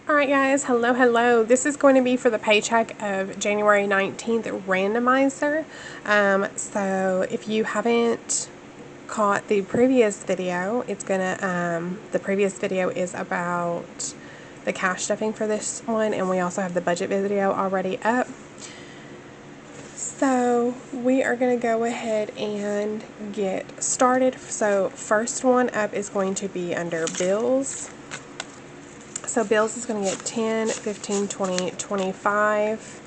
Alright guys, hello. This is going to be for the paycheck of January 19th randomizer. So if you haven't caught the previous video, the previous video is about the cash stuffing for this one, and we also have the budget video already up. So we are going to go ahead and get started. So first one up is going to be under bills. So bills is going to get 10, 15, 20, 25.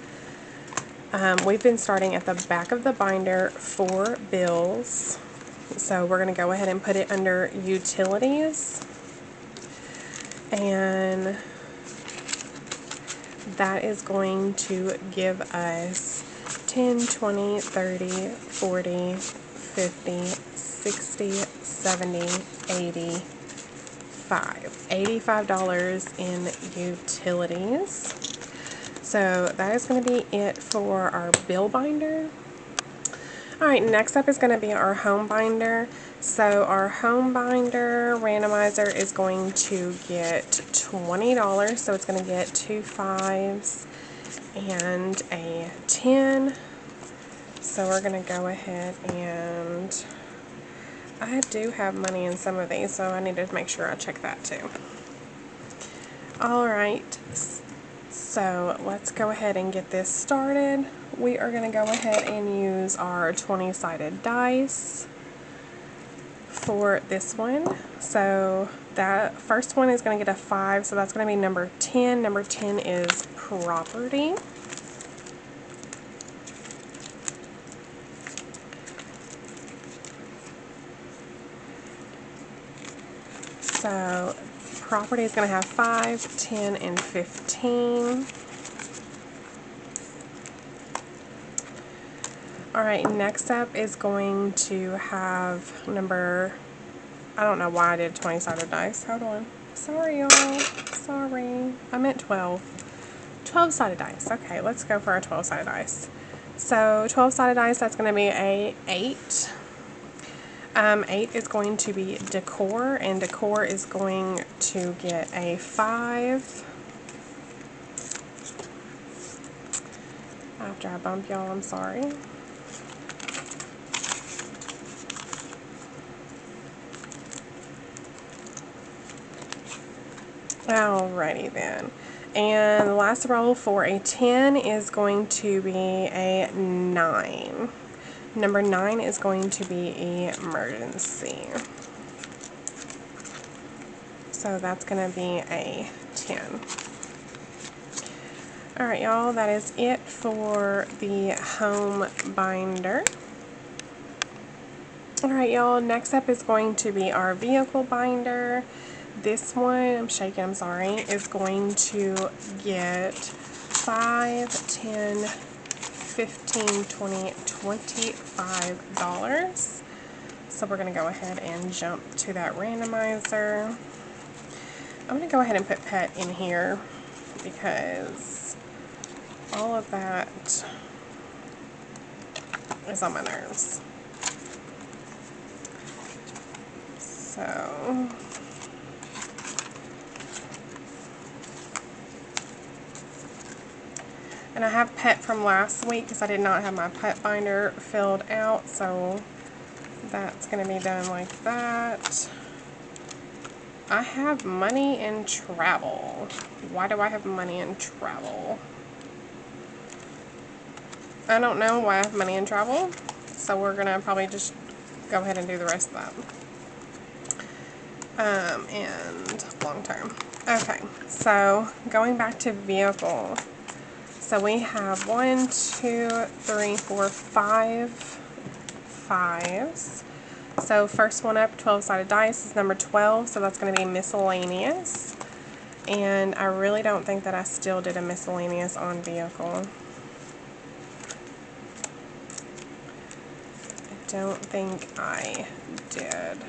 We've been starting at the back of the binder for bills. So we're going to go ahead and put it under utilities. And that is going to give us 10, 20, 30, 40, 50, 60, 70, 80, $85 in utilities. So that is going to be it for our bill binder. Alright, next up is going to be our home binder. So our home binder randomizer is going to get $20. So it's going to get 2 5s and a 10. So we're going to go ahead and I do have money in some of these, so I need to make sure I check that too. Alright, so let's go ahead and get this started. We are going to go ahead and use our 20-sided dice for this one. So that first one is going to get a 5, so that's going to be number 10. Number 10 is property. So property is going to have 5, 10, and 15. Alright, next up is going to have number, I don't know why I did 20-sided dice. Hold on. Sorry, y'all. Sorry. I meant 12. 12-sided dice. Okay, let's go for our 12-sided dice. So 12-sided dice, that's going to be a 8. 8 is going to be decor, and decor is going to get a 5. After I bump y'all, I'm sorry. Alrighty then. And the last roll for a 10 is going to be a 9. Number 9 is going to be emergency. So that's going to be a 10. Alright y'all, that is it for the home binder. Alright y'all, next up is going to be our vehicle binder. This one, I'm shaking, I'm sorry, is going to get 5, 10, 15, 20, $25. So we're going to go ahead and jump to that randomizer. I'm going to go ahead and put pet in here because all of that is on my nerves. So and I have pet from last week because I did not have my pet binder filled out, so that's going to be done like that. I have money in travel. Why do I have money in travel? I don't know why I have money in travel, so we're going to probably just go ahead and do the rest of that. And long term. Okay, so going back to vehicle. So we have 1, 2, 3, 4, 5 5s. So first one up, 12-sided dice, is number 12, so that's going to be miscellaneous. And I really don't think that I still did a miscellaneous on vehicle. I don't think I did.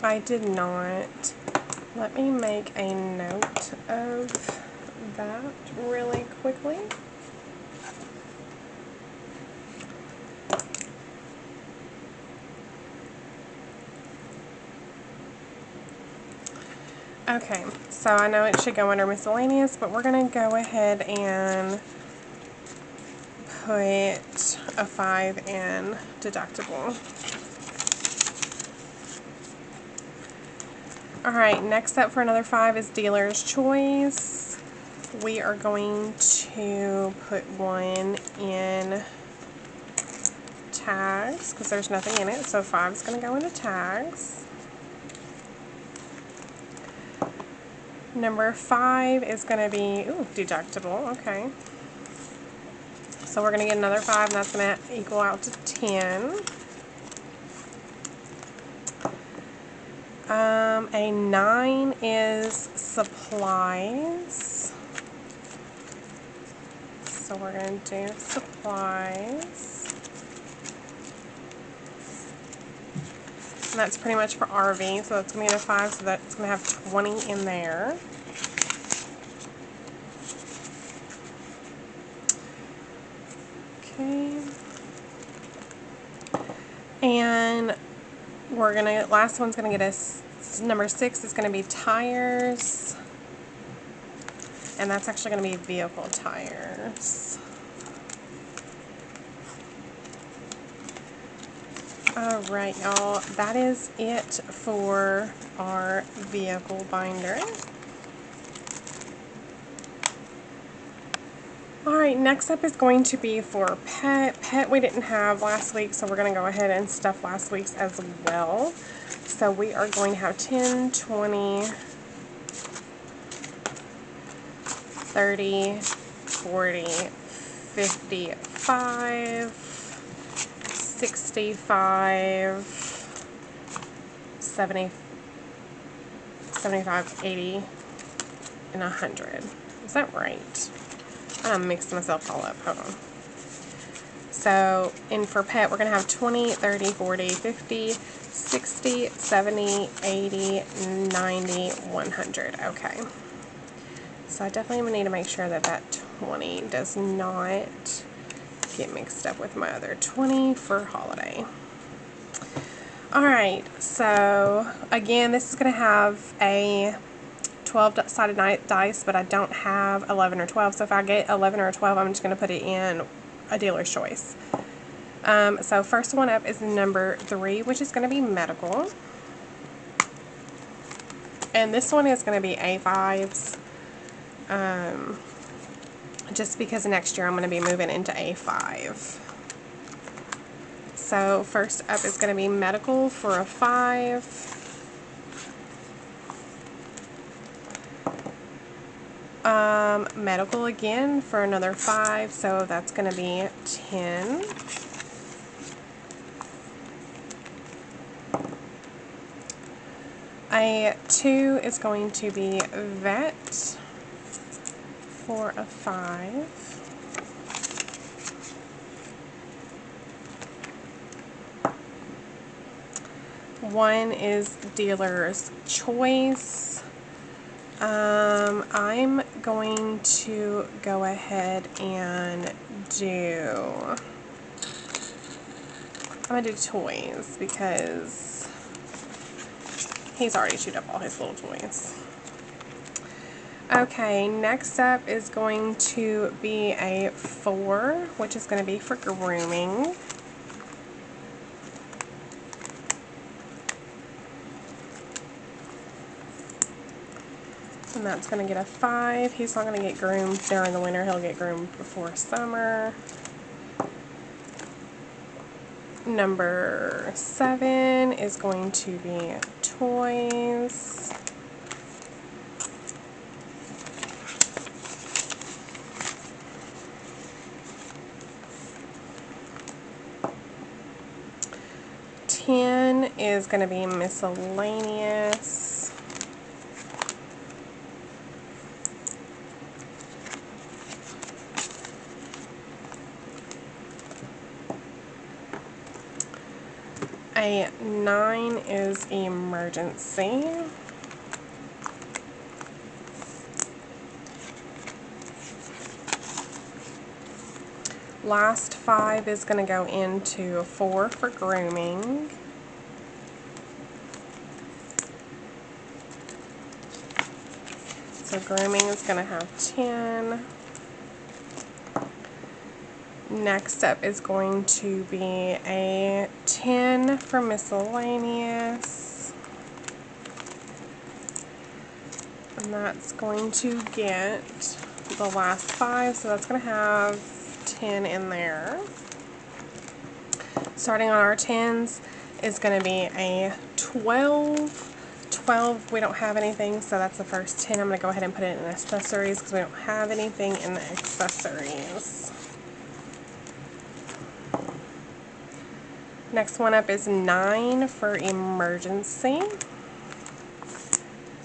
I did not. Let me make a note of that really quickly. Okay, so I know it should go under miscellaneous, but we're going to go ahead and put a 5 in deductible. Alright, next up for another 5 is dealer's choice. We are going to put 1 in tags because there's nothing in it, so 5 is going to go into tags. Number 5 is going to be deductible. Okay. So we're going to get another 5, and that's going to equal out to 10. A 9 is supplies. So we're going to do supplies. And that's pretty much for RV, so that's going to get a 5, so that's going to have 20 in there. Okay. And we're going to, last one's going to get us, number 6 is going to be tires. And that's actually going to be vehicle tires. Alright, y'all, that is it for our vehicle binder. Alright, next up is going to be for pet. Pet we didn't have last week, so we're going to go ahead and stuff last week's as well. So we are going to have 10, 20, 30, 40, 55, 65, 70, 75, 80, and 100. Is that right? I mixed myself all up. Hold on. So, and for pet, we're going to have 20, 30, 40, 50, 60, 70, 80, 90, 100. Okay. So I definitely need to make sure that that 20 does not get mixed up with my other 20 for holiday. Alright, so again, this is going to have a 12-sided dice, but I don't have 11 or 12, so if I get 11 or 12, I'm just going to put it in a dealer's choice. So first one up is number 3, which is going to be medical. And this one is going to be A5s, just because next year I'm going to be moving into A5. So first up is going to be medical for a 5. Medical again for another 5, so that's going to be 10. A 2 is going to be vet for a 5. One is dealer's choice. I'm going to go ahead and I'm going to do toys because he's already chewed up all his little toys. Okay, next up is going to be a 4, which is going to be for grooming. And that's going to get a 5. He's not going to get groomed during the winter. He'll get groomed before summer. Number 7 is going to be toys. Ten is going to be miscellaneous. A 9 is emergency. Last 5 is going to go into 4 for grooming. So grooming is going to have 10. Next up is going to be a 10 for miscellaneous. And that's going to get the last 5, so that's going to have 10 in there. Starting on our 10s is going to be a 12. 12, we don't have anything, so that's the first 10. I'm going to go ahead and put it in accessories because we don't have anything in the accessories. Next one up is 9 for emergency.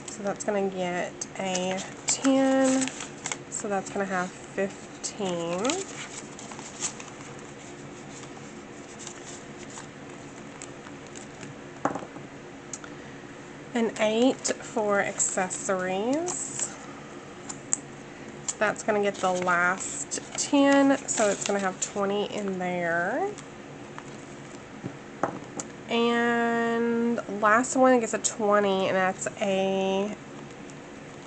So that's going to get a 10. So that's going to have 15. An 8 for accessories. That's going to get the last 10. So it's going to have 20 in there. And last one gets a 20, and that's a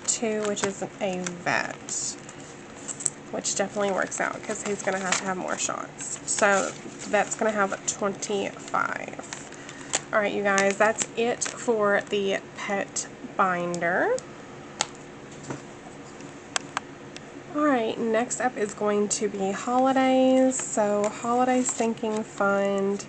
2, which is a vet, which definitely works out because he's going to have more shots. So that's going to have 25. Alright, you guys, that's it for the pet binder. Alright, next up is going to be holidays. So holiday sinking fund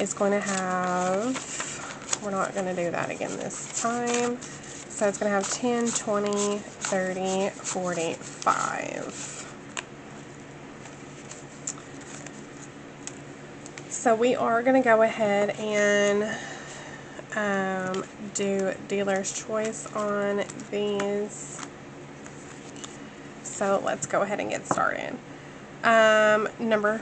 is going to have, we're not going to do that again this time, so it's going to have 10, 20, 30, 45. So we are going to go ahead and do dealer's choice on these. So let's go ahead and get started.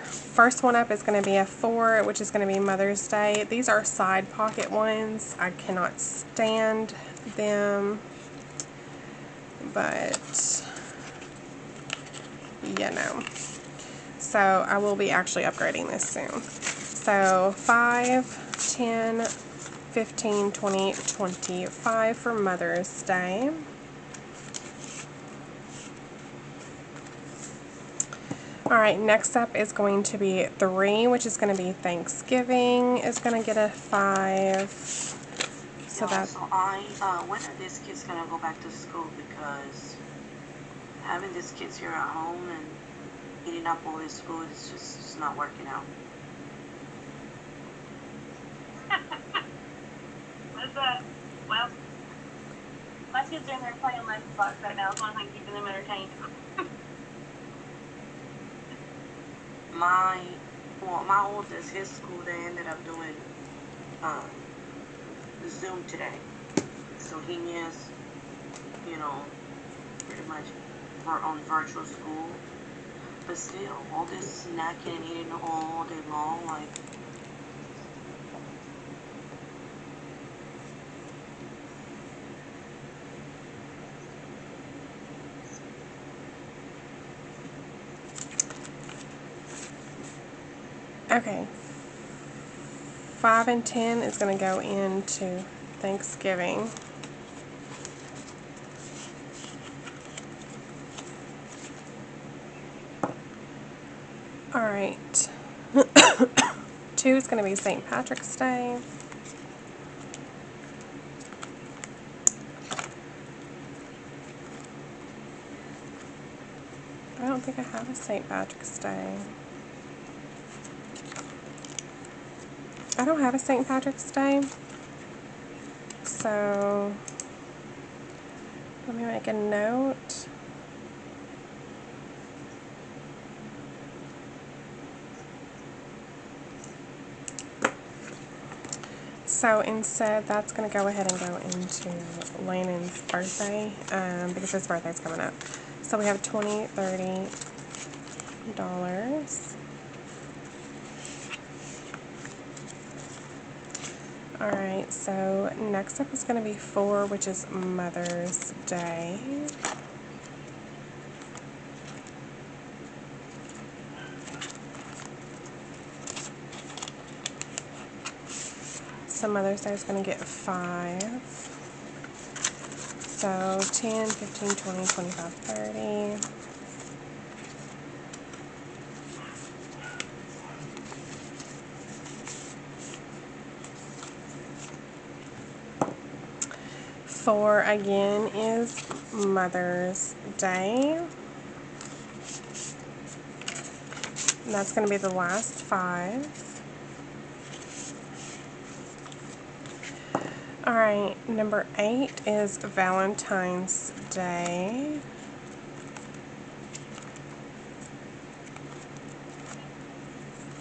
First one up is going to be a 4, which is going to be Mother's Day. These are side pocket ones. I cannot stand them, but you know. So I will be actually upgrading this soon. So 5, 10, 15, 20, 25 for Mother's Day. Alright, next up is going to be 3, which is going to be Thanksgiving, is going to get a 5. So that's... So when are these kids going to go back to school? Because having these kids here at home and eating up all this food is just not working out. Well, my kids are in there playing on Xbox right now, as long as I'm keeping them entertained. My oldest, his school, they ended up doing Zoom today. So he is, pretty much on virtual school. But still, all this snacking and eating all day long, like... Okay. 5 and 10 is going to go into Thanksgiving. Alright. 2 is going to be St. Patrick's Day. I don't think I have a St. Patrick's Day. I don't have a St. Patrick's Day. So let me make a note. So instead, that's going to go ahead and go into Landon's birthday, because his birthday's coming up. So we have $20, $30. Alright, so next up is going to be 4, which is Mother's Day. So Mother's Day is going to get 5. So 10, 15, 20, 25, 30. Four again is Mother's Day. And that's going to be the last 5. Alright, number 8 is Valentine's Day.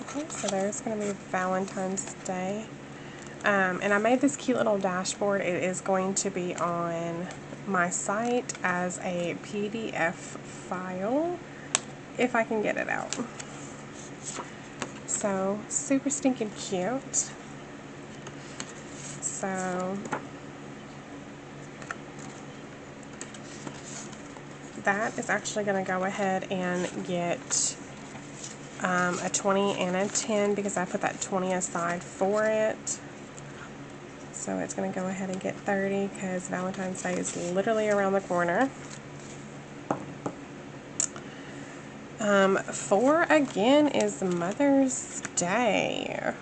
Okay, so there's going to be Valentine's Day. And I made this cute little dashboard. It is going to be on my site as a PDF file, if I can get it out. So, super stinking cute. So, that is actually going to go ahead and get a 20 and a 10 because I put that 20 aside for it. So it's going to go ahead and get 30 because Valentine's Day is literally around the corner. 4 again is Mother's Day.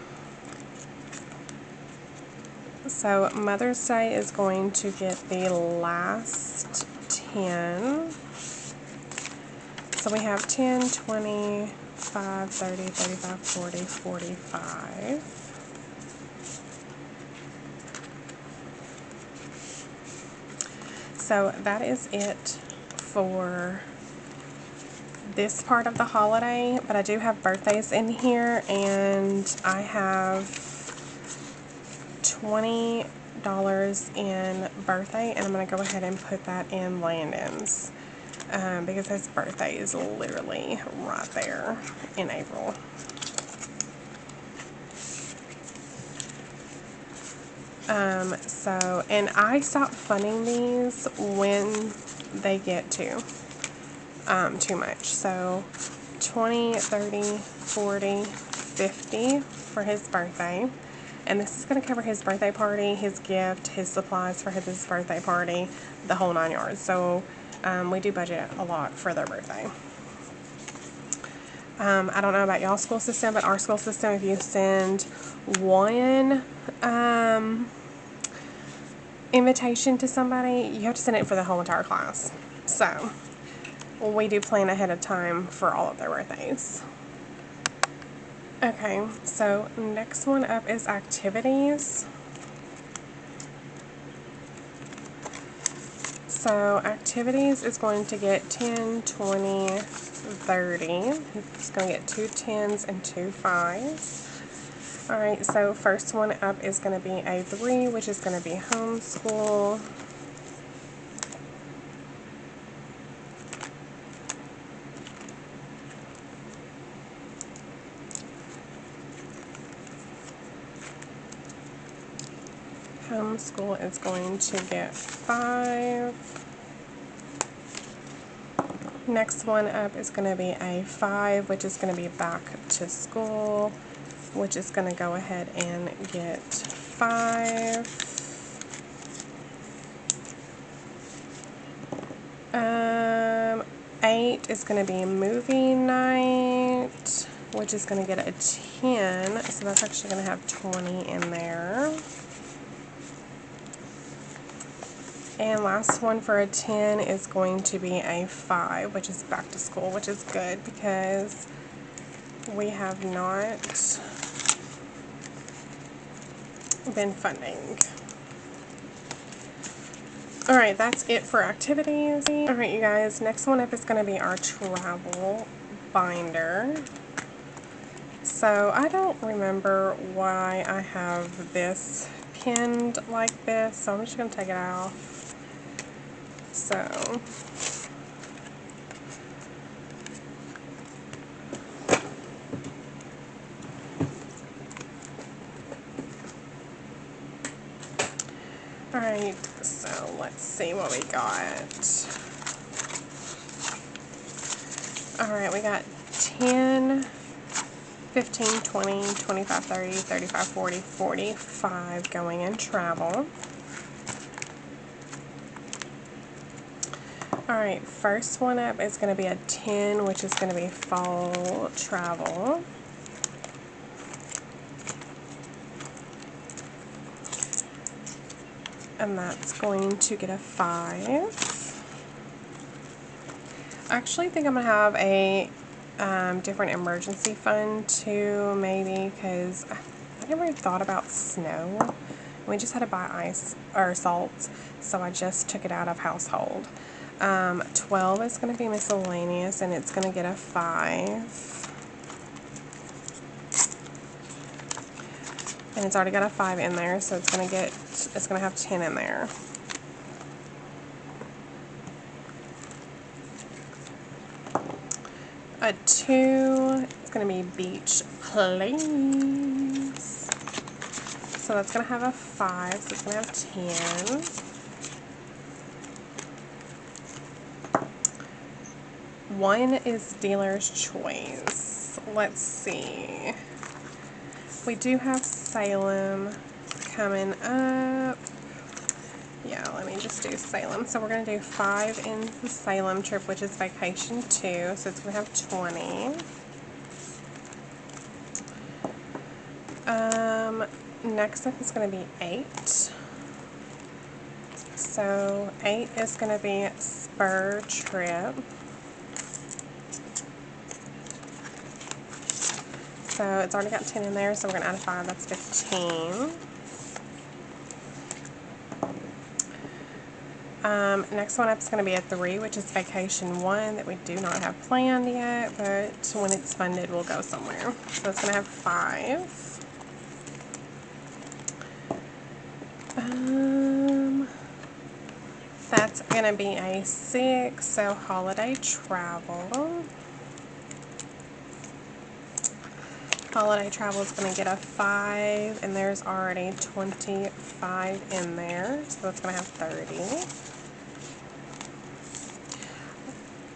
So Mother's Day is going to get the last 10. So we have 10, 20, 5, 30, 35, 40, 45. So that is it for this part of the holiday, but I do have birthdays in here, and I have $20 in birthday, and I'm going to go ahead and put that in Landon's because his birthday is literally right there in April. And I stop funding these when they get too much. So 20, 30, 40, 50 for his birthday. And this is going to cover his birthday party, his gift, his supplies for his birthday party, the whole 9 yards. So we do budget a lot for their birthday. I don't know about y'all's school system, but our school system, if you send one invitation to somebody, you have to send it for the whole entire class. So we do plan ahead of time for all of their birthdays. Okay, so next one up is activities. So activities is going to get 10, 20, 30. It's going to get 2 10s and 2 5s. Alright, so first one up is going to be a 3, which is going to be homeschool. Homeschool is going to get 5. Next one up is going to be a 5, which is going to be back to school, which is going to go ahead and get 5. 8 is going to be movie night, which is going to get a 10, so that's actually going to have 20 in there. And last one for a 10 is going to be a 5, which is back to school, which is good because we have not been funding. Alright, that's it for activities. Alright, you guys, next one up is going to be our travel binder. So I don't remember why I have this pinned like this, so I'm just going to take it off. So alright, so let's see what we got. Alright, we got 10, 15, 20, 25, 30, 35, 40, 45 going in travel. Alright, first one up is going to be a 10, which is going to be fall travel. And that's going to get a 5. I actually think I'm going to have a different emergency fund too, maybe, because I never thought about snow. We just had to buy ice or salt, so I just took it out of household. 12 is going to be miscellaneous, and it's going to get a 5. And it's already got a 5 in there, so it's going to have 10 in there. A 2 is going to be beach plays. So that's going to have a 5, so it's going to have 10. One is dealer's choice. Let's see. We do have Salem coming up. Yeah, let me just do Salem. So we're going to do 5 in the Salem trip, which is vacation 2. So it's going to have 20. Next up is going to be 8. So 8 is going to be spur trip. So it's already got 10 in there, so we're going to add a 5. That's 15. Next one up is going to be a 3, which is vacation 1 that we do not have planned yet, but when it's funded, we'll go somewhere. So it's going to have 5. That's going to be a 6, so holiday travel. Holiday travel is going to get a 5, and there's already 25 in there, so it's going to have 30.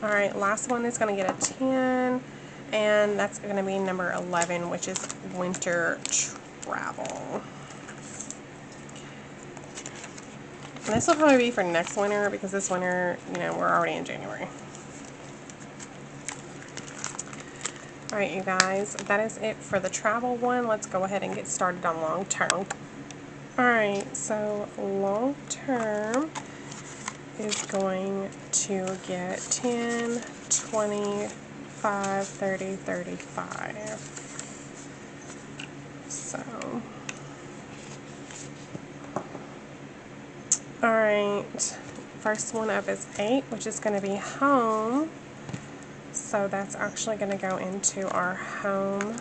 Alright, last one is going to get a 10, and that's going to be number 11, which is winter travel. And this will probably be for next winter, because this winter, you know, we're already in January. Alright, you guys, that is it for the travel one. Let's go ahead and get started on long term. Alright, so long term is going to get 10, 25, 30, 35. So, alright, first one up is 8, which is going to be home. So that's actually going to go into our home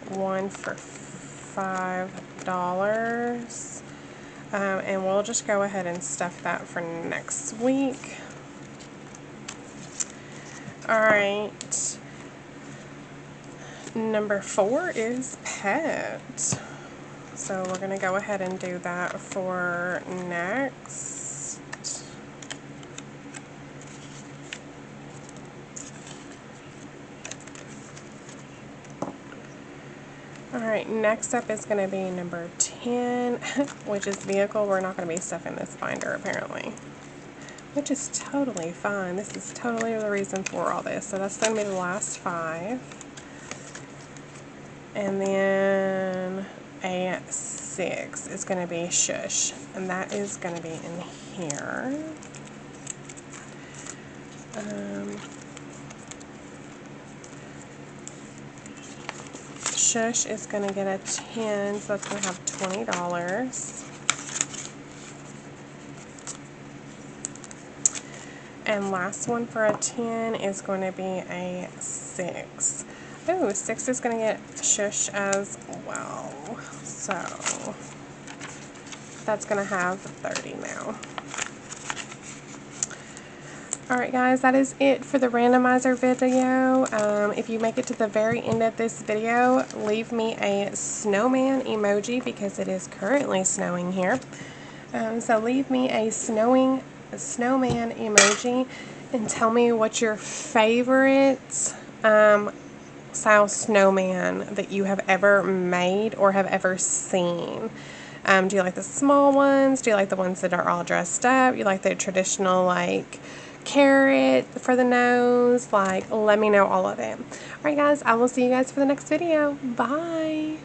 one for $5. And we'll just go ahead and stuff that for next week. Alright. Number 4 is pet. So we're going to go ahead and do that for next. Alright, next up is going to be number 10, which is vehicle. We're not going to be stuffing this binder apparently, which is totally fine. This is totally the reason for all this. So that's going to be the last 5. And then a 6 is going to be shush, and that is going to be in here. Shush is going to get a 10, so that's going to have $20. And last one for a 10 is going to be a 6. Ooh, 6 is going to get shush as well. So that's going to have 30 now. Alright guys, that is it for the randomizer video. If you make it to the very end of this video, leave me a snowman emoji because it is currently snowing here. So leave me a snowman emoji and tell me what your favorite style snowman that you have ever made or have ever seen. Do you like the small ones? Do you like the ones that are all dressed up? You like the traditional, like, carrot for the nose? Like, let me know all of it. Alright guys, I will see you guys for the next video. Bye!